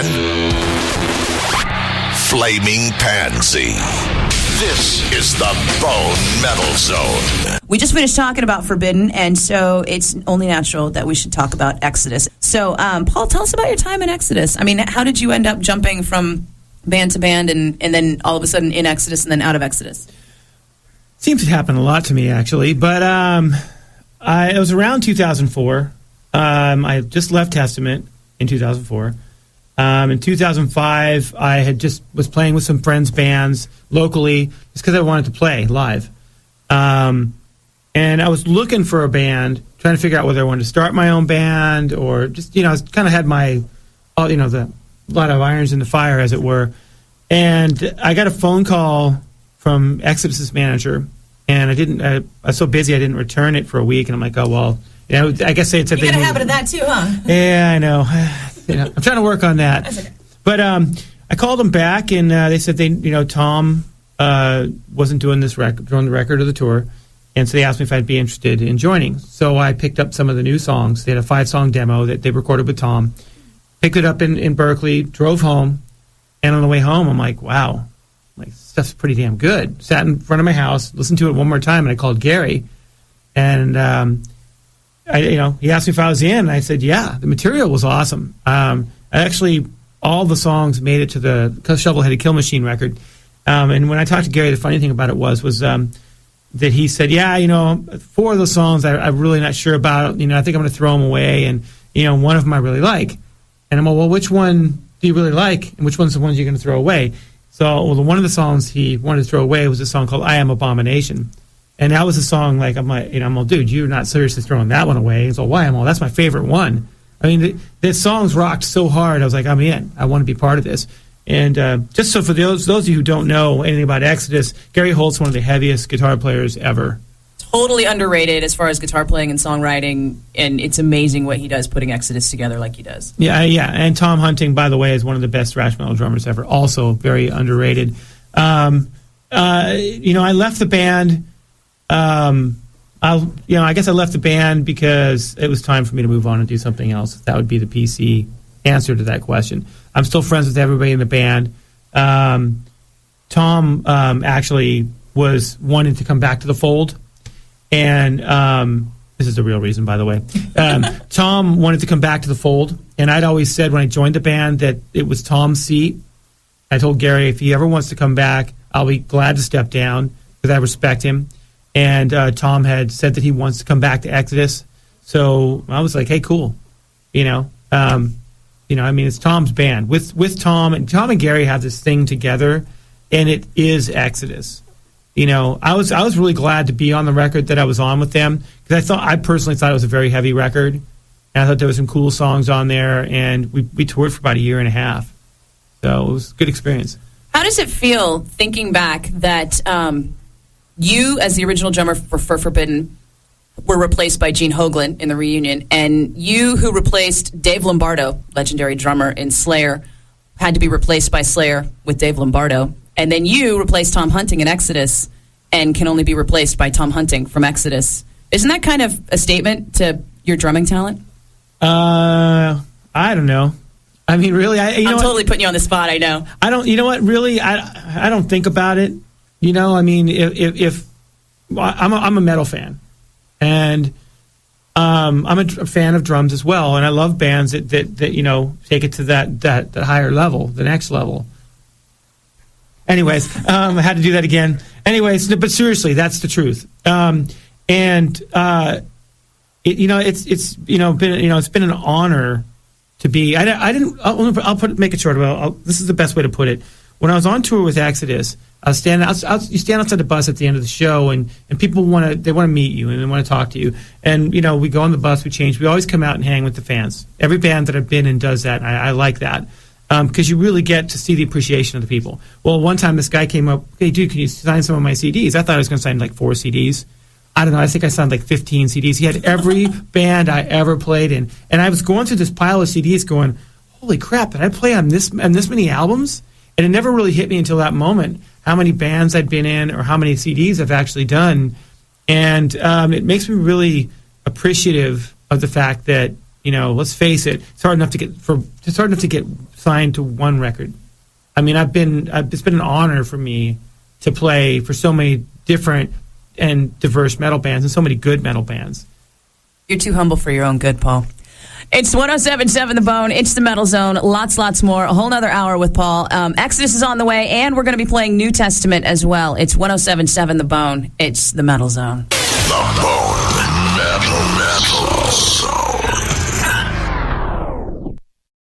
and Flaming Pansy. This is the Bone Metal Zone. We just finished talking about Forbidden, and so it's only natural that we should talk about Exodus. So, Paul, tell us about your time in Exodus. I mean, how did you end up jumping from band to band and then all of a sudden in Exodus and then out of Exodus? Seems to happen a lot to me, actually. But it was around 2004. I just left Testament in 2004. In 2005, I had just was playing with some friends' bands locally just because I wanted to play live. And I was looking for a band, trying to figure out whether I wanted to start my own band or just, I kind of had my, the lot of irons in the fire, as it were. And I got a phone call from Exodus's manager, and I was so busy I didn't return it for a week. And I'm like, oh, well, I guess they had said you got a habit of that too, huh? Yeah, I know. I'm trying to work on that. That's okay. But I called them back, and they said Tom wasn't doing the record of the tour, and so they asked me if I'd be interested in joining. So I picked up some of the new songs. They had a 5-song demo that they recorded with Tom. Picked it up in Berkeley, drove home, and on the way home, I'm like, wow, stuff's pretty damn good. Sat in front of my house, listened to it one more time, and I called Gary, and he asked me if I was in, and I said, yeah, the material was awesome. All the songs made it to the Shovel-Headed Kill Machine record. And when I talked to Gary, the funny thing about it was that he said, 4 of those songs I'm really not sure about. I think I'm going to throw them away, and, one of them I really like. And I'm like, well, which one do you really like, and which one's the ones you're going to throw away? So one of the songs he wanted to throw away was a song called I Am Abomination. And that was a song, I'm like, dude, you're not seriously throwing that one away. And so why? That's my favorite one. I mean, the songs rocked so hard. I was like, I'm in. I want to be part of this. And just so for those of you who don't know anything about Exodus, Gary Holt's one of the heaviest guitar players ever. Totally underrated as far as guitar playing and songwriting, and it's amazing what he does putting Exodus together like he does. Yeah. And Tom Hunting, by the way, is one of the best thrash metal drummers ever. Also very underrated. I left the band. I guess I left the band because it was time for me to move on and do something else. That would be the PC answer to that question. I'm still friends with everybody in the band. Tom actually was wanting to come back to the fold, and this is the real reason, by the way. Tom wanted to come back to the fold, and I'd always said when I joined the band that it was Tom's seat. I told Gary if he ever wants to come back, I'll be glad to step down because I respect him. And Tom had said that he wants to come back to Exodus, so I was like, "Hey, cool," it's Tom's band. With Tom and Gary have this thing together, and it is Exodus. I was really glad to be on the record that I was on with them because I personally thought it was a very heavy record, and I thought there were some cool songs on there, and we toured for about a year and a half, so it was a good experience. How does it feel thinking back that? You, as the original drummer for Forbidden, were replaced by Gene Hoglan in the reunion, and you, who replaced Dave Lombardo, legendary drummer in Slayer, had to be replaced by Slayer with Dave Lombardo, and then you replaced Tom Hunting in Exodus and can only be replaced by Tom Hunting from Exodus. Isn't that kind of a statement to your drumming talent? I don't know. I mean, really, I'm totally putting you on the spot, I know. I don't, really, I don't think about it. If I'm a metal fan, and I'm a fan of drums as well, and I love bands that take it to that higher level, the next level. Anyways, I had to do that again. Anyways, but seriously, that's the truth. It's been an honor to be. Make it short. This is the best way to put it. When I was on tour with Exodus, I was standing you stand outside the bus at the end of the show, and people want to meet you and they want to talk to you. And we go on the bus, we change. We always come out and hang with the fans. Every band that I've been in does that. And I like that because you really get to see the appreciation of the people. Well, one time this guy came up, "Hey, dude, can you sign some of my CDs?" I thought I was going to sign like 4 CDs. I don't know. I think I signed like 15 CDs. He had every band I ever played in, and I was going through this pile of CDs, going, "Holy crap! Did I play on this many albums?" And it never really hit me until that moment how many bands I'd been in or how many CDs I've actually done. And it makes me really appreciative of the fact that let's face it, it's hard enough to get signed to one record. I mean, it's been an honor for me to play for so many different and diverse metal bands and so many good metal bands. You're too humble for your own good, Paul. It's 107.7 The Bone. It's the Metal Zone. Lots more. A whole nother hour with Paul. Exodus is on the way, and we're going to be playing New Testament as well. It's 107.7 The Bone. It's the Metal Zone. The Bone Metal Zone.